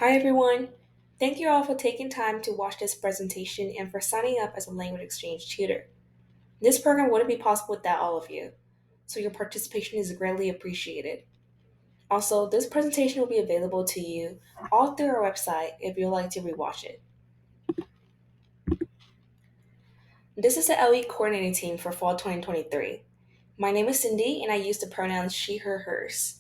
Hi everyone! Thank you all for taking time to watch this presentation and for signing up as a language exchange tutor. This program wouldn't be possible without all of you, so your participation is greatly appreciated. Also, this presentation will be available to you all through our website if you'd like to rewatch it. This is the LE coordinating team for Fall 2023. My name is Cindy and I use the pronouns she, her, hers.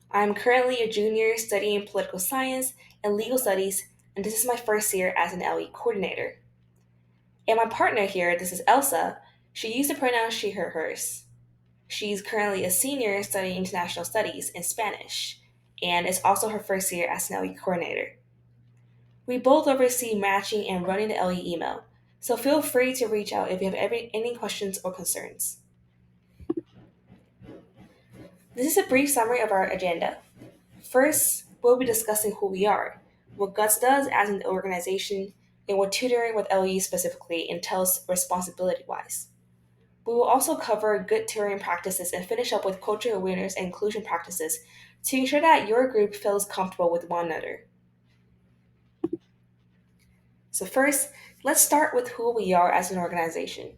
I am currently a junior studying political science and legal studies, and this is my first year as an LE coordinator. And my partner here, this is Elsa, she used the pronoun she, her, hers. She's currently a senior studying international studies in Spanish, and it's also her first year as an LE coordinator. We both oversee matching and running the LE email, so feel free to reach out if you have any questions or concerns. This is a brief summary of our agenda. First, we'll be discussing who we are, what GUTS does as an organization, and what tutoring with LE specifically entails responsibility wise. We will also cover good tutoring practices and finish up with cultural awareness and inclusion practices to ensure that your group feels comfortable with one another. So, first, let's start with who we are as an organization.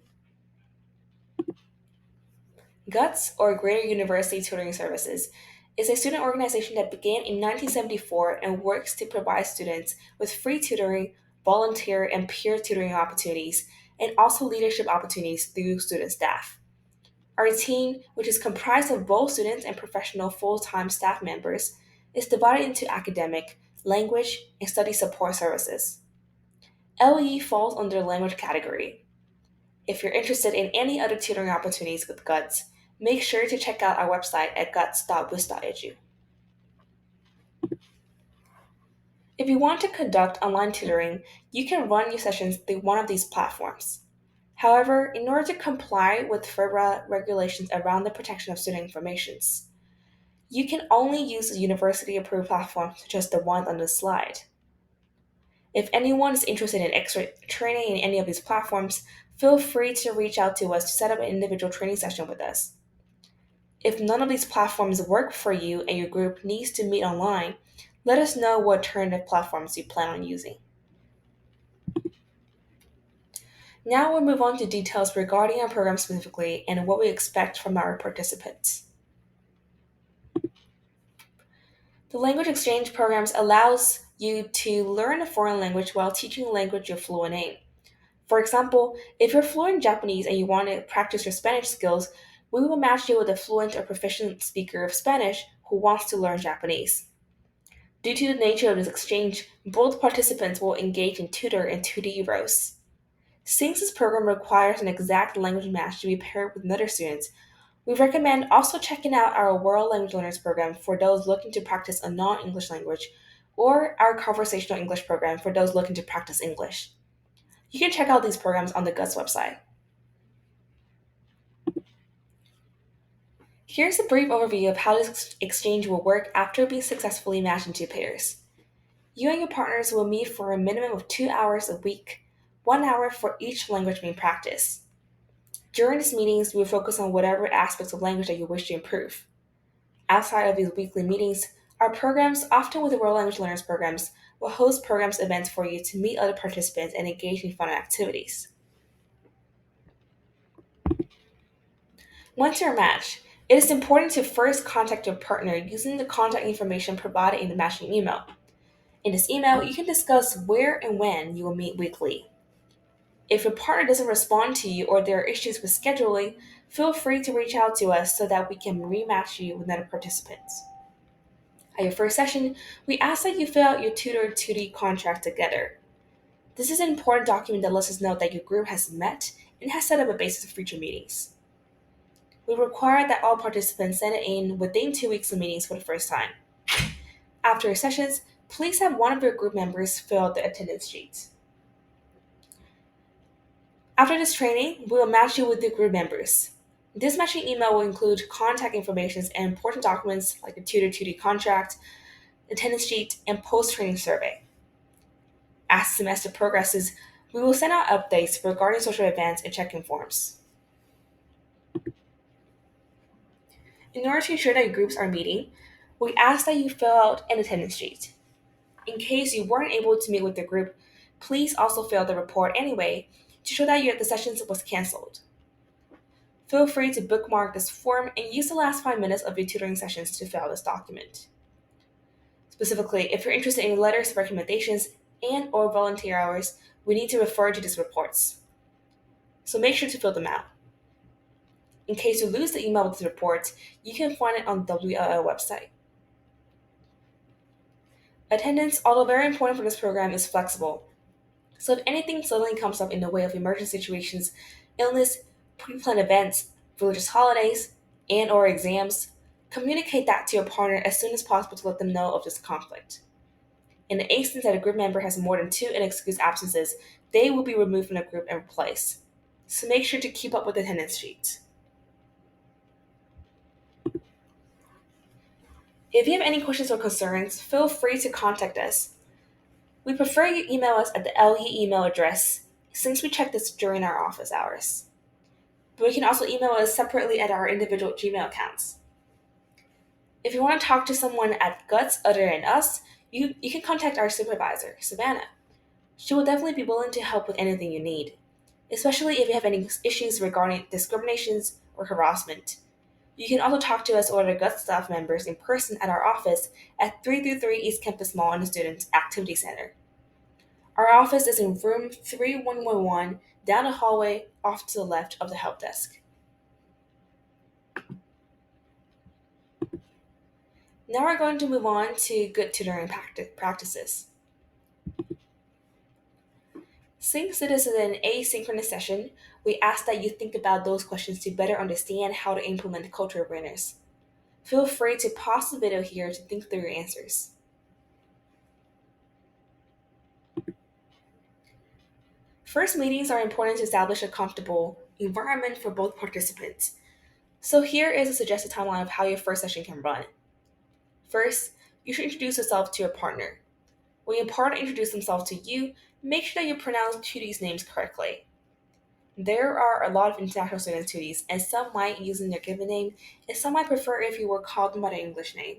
GUTS, or Greater University Tutoring Services, is a student organization that began in 1974 and works to provide students with free tutoring, volunteer, and peer tutoring opportunities, and also leadership opportunities through student staff. Our team, which is comprised of both students and professional full time staff members, is divided into academic, language, and study support services. LE falls under the language category. If you're interested in any other tutoring opportunities with GUTS, make sure to check out our website at guts.bus.edu. If you want to conduct online tutoring, you can run your sessions through one of these platforms. However, in order to comply with FERPA regulations around the protection of student information, you can only use university-approved platforms such as the one on the slide. If anyone is interested in extra training in any of these platforms, feel free to reach out to us to set up an individual training session with us. If none of these platforms work for you and your group needs to meet online, let us know what alternative platforms you plan on using. Now we'll move on to details regarding our program specifically and what we expect from our participants. The language exchange programs allows you to learn a foreign language while teaching a language you're fluent in. For example, if you're fluent in Japanese and you want to practice your Spanish skills, we will match you with a fluent or proficient speaker of Spanish who wants to learn Japanese. Due to the nature of this exchange, both participants will engage in tutor and tutee roles. Since this program requires an exact language match to be paired with another student, we recommend also checking out our World Language Learners program for those looking to practice a non-English language, or our Conversational English program for those looking to practice English. You can check out these programs on the GUTS website. Here's a brief overview of how this exchange will work after being successfully matched into pairs. You and your partners will meet for a minimum of 2 hours a week, 1 hour for each language being practiced. During these meetings, we will focus on whatever aspects of language that you wish to improve. Outside of these weekly meetings, our programs, often with the World Language Learners programs, will host programs events for you to meet other participants and engage in fun activities. Once you're matched, it is important to first contact your partner using the contact information provided in the matching email. In this email, you can discuss where and when you will meet weekly. If your partner doesn't respond to you or there are issues with scheduling, feel free to reach out to us so that we can rematch you with other participants. At your first session, we ask that you fill out your tutor-tutee contract together. This is an important document that lets us know that your group has met and has set up a basis for future meetings. We require that all participants send it in within 2 weeks of meetings for the first time. After your sessions, please have one of your group members fill out the attendance sheet. After this training, we will match you with the group members. This matching email will include contact information and important documents like the tutor-tutee contract, attendance sheet, and post-training survey. As the semester progresses, we will send out updates regarding social events and check-in forms. In order to ensure that your groups are meeting, we ask that you fill out an attendance sheet. in case you weren't able to meet with the group, please also fill the report anyway to show that the session was canceled. Feel free to bookmark this form and use the last 5 minutes of your tutoring sessions to fill out this document. Specifically, if you're interested in letters of recommendations and or volunteer hours, we need to refer to these reports. So make sure to fill them out. In case you lose the email with the reports, you can find it on the WLL website. Attendance, although very important for this program, is flexible. So if anything suddenly comes up in the way of emergency situations, illness, pre-planned events, religious holidays, and or exams, communicate that to your partner as soon as possible to let them know of this conflict. In the instance that a group member has more than 2 inexcused absences, they will be removed from the group and replaced. So make sure to keep up with the attendance sheets. If you have any questions or concerns, feel free to contact us. We prefer you email us at the LE email address since we check this during our office hours. But you can also email us separately at our individual Gmail accounts. If you want to talk to someone at Guts other than us, you can contact our supervisor, Savannah. She will definitely be willing to help with anything you need, especially if you have any issues regarding discriminations or harassment. You can also talk to us or the Guts staff members in person at our office at 333 East Campus Mall in the Student Activity Center. Our office is in room 3111 down the hallway off to the left of the help desk. Now we're going to move on to good tutoring practices. Since it is an asynchronous session, we ask that you think about those questions to better understand how to implement culture awareness. Feel free to pause the video here to think through your answers. First, meetings are important to establish a comfortable environment for both participants. So here is a suggested timeline of how your first session can run. First, you should introduce yourself to your partner. When your partner introduces themselves to you, make sure that you pronounce tutees' names correctly. There are a lot of international student tutees, and some might use their given name, and some might prefer if you were called them by their English name.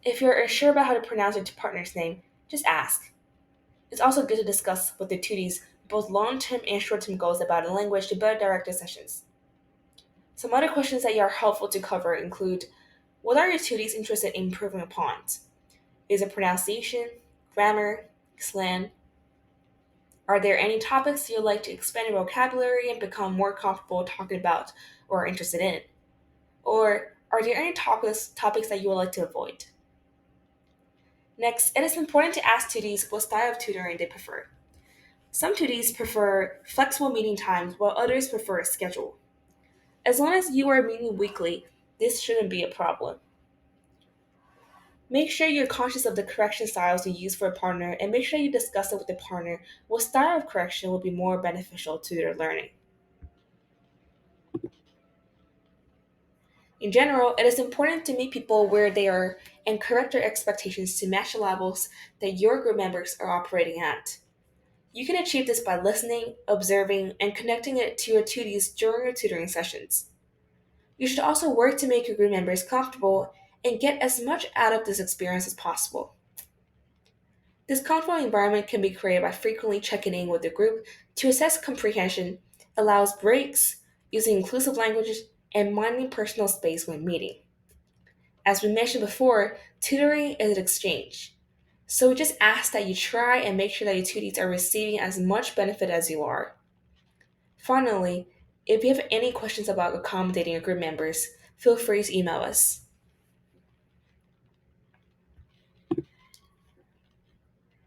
If you're unsure about how to pronounce your partner's name, just ask. It's also good to discuss with the tutees both long-term and short-term goals about the language to better direct the sessions. Some other questions that are helpful to cover include, what are your tutees interested in improving upon? Is it pronunciation, grammar, slang? Are there any topics you'd like to expand your vocabulary and become more comfortable talking about or are interested in? Or are there any topics that you would like to avoid? Next, it is important to ask tutees what style of tutoring they prefer. Some tutees prefer flexible meeting times while others prefer a schedule. As long as you are meeting weekly, this shouldn't be a problem. Make sure you're conscious of the correction styles you use for a partner and make sure you discuss it with the partner what style of correction will be more beneficial to their learning. In general, it is important to meet people where they are and correct their expectations to match the levels that your group members are operating at. You can achieve this by listening, observing, and connecting it to your tutees during your tutoring sessions. You should also work to make your group members comfortable and get as much out of this experience as possible. This comfortable environment can be created by frequently checking in with the group to assess comprehension, allows breaks, using inclusive languages, and minding personal space when meeting. As we mentioned before, tutoring is an exchange. So we just ask that you try and make sure that your tutees are receiving as much benefit as you are. Finally, if you have any questions about accommodating your group members, feel free to email us.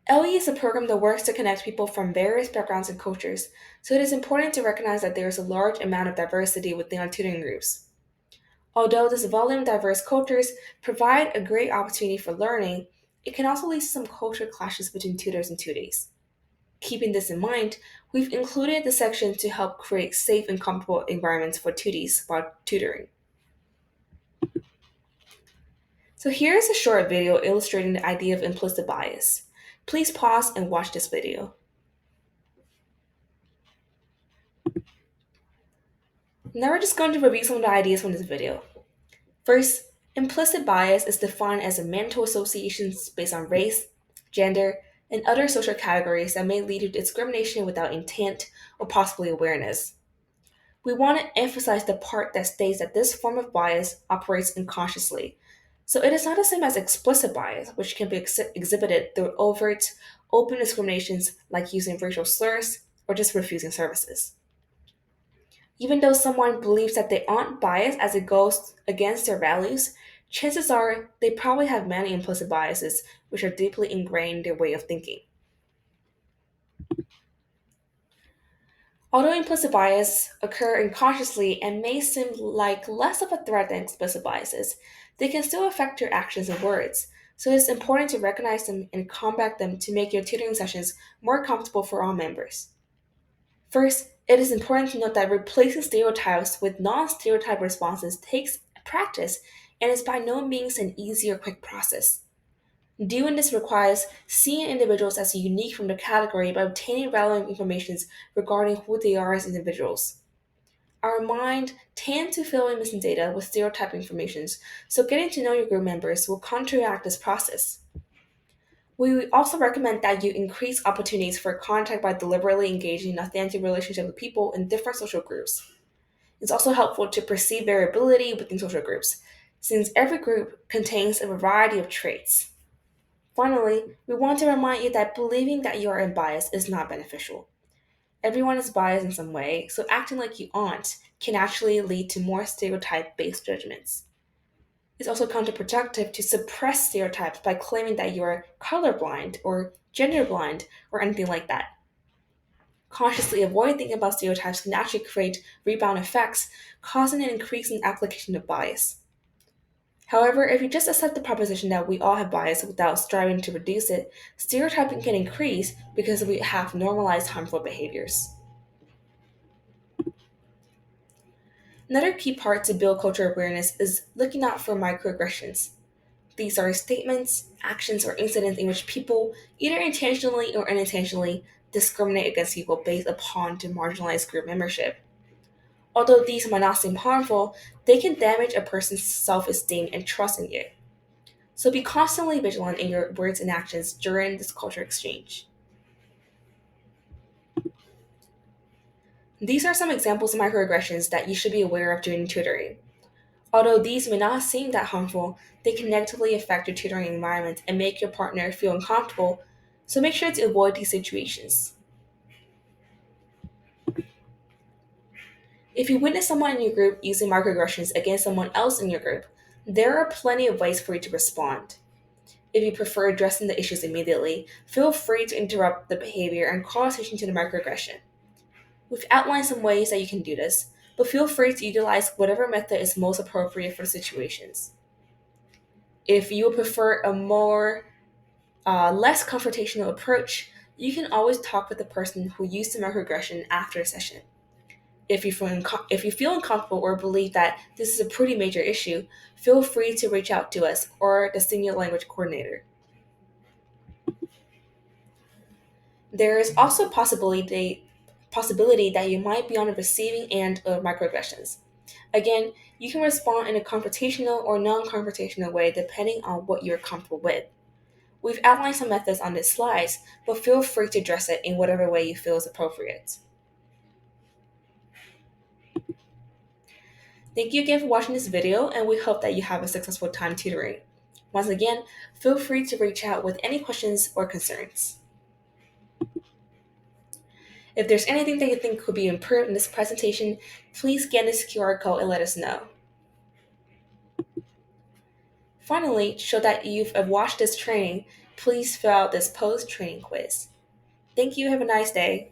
LE is a program that works to connect people from various backgrounds and cultures, so it is important to recognize that there is a large amount of diversity within our tutoring groups. Although this volume of diverse cultures provide a great opportunity for learning, it can also lead to some culture clashes between tutors and tutees. Keeping this in mind, we've included the section to help create safe and comfortable environments for tutees while tutoring. So here's a short video illustrating the idea of implicit bias. Please pause and watch this video. Now we're just going to review some of the ideas from this video. First, implicit bias is defined as a mental associations based on race, gender, and other social categories that may lead to discrimination without intent or possibly awareness. We want to emphasize the part that states that this form of bias operates unconsciously. So it is not the same as explicit bias, which can be exhibited through overt, open discriminations like using racial slurs or just refusing services. Even though someone believes that they aren't biased as it goes against their values, chances are they probably have many implicit biases which are deeply ingrained in their way of thinking. Although implicit bias occur unconsciously and may seem like less of a threat than explicit biases, they can still affect your actions and words. So it's important to recognize them and combat them to make your tutoring sessions more comfortable for all members. First, it is important to note that replacing stereotypes with non stereotype responses takes practice and is by no means an easy or quick process. Doing this requires seeing individuals as unique from the category by obtaining relevant information regarding who they are as individuals. Our mind tends to fill in missing data with stereotype information, so getting to know your group members will counteract this process. We also recommend that you increase opportunities for contact by deliberately engaging in authentic relationships with people in different social groups. It's also helpful to perceive variability within social groups, since every group contains a variety of traits. Finally, we want to remind you that believing that you are unbiased is not beneficial. Everyone is biased in some way, so acting like you aren't can actually lead to more stereotype based judgments. It's also counterproductive to suppress stereotypes by claiming that you are colorblind or gender blind or anything like that. Consciously avoiding thinking about stereotypes can actually create rebound effects, causing an increase in application of bias. However, if you just accept the proposition that we all have bias without striving to reduce it, stereotyping can increase because we have normalized harmful behaviors. Another key part to build cultural awareness is looking out for microaggressions. These are statements, actions, or incidents in which people, either intentionally or unintentionally, discriminate against people based upon their marginalized group membership. Although these might not seem harmful, they can damage a person's self esteem and trust in you. So be constantly vigilant in your words and actions during this culture exchange. These are some examples of microaggressions that you should be aware of during tutoring. Although these may not seem that harmful, they can negatively affect your tutoring environment and make your partner feel uncomfortable, so make sure to avoid these situations. If you witness someone in your group using microaggressions against someone else in your group, there are plenty of ways for you to respond. If you prefer addressing the issues immediately, feel free to interrupt the behavior and call attention to the microaggression. We've outlined some ways that you can do this, but feel free to utilize whatever method is most appropriate for the situations. If you prefer a more less confrontational approach, you can always talk with the person who used the microaggression after a session. If you feel uncomfortable or believe that this is a pretty major issue, feel free to reach out to us or the senior language coordinator. There is also possibility that you might be on the receiving end of microaggressions. Again, you can respond in a confrontational or non-confrontational way depending on what you're comfortable with. We've outlined some methods on this slides, but feel free to address it in whatever way you feel is appropriate. Thank you again for watching this video, and we hope that you have a successful time tutoring. Once again, feel free to reach out with any questions or concerns. If there's anything that you think could be improved in this presentation, please scan this QR code and let us know. Finally, to show that you've watched this training, please fill out this post-training quiz. Thank you. Have a nice day.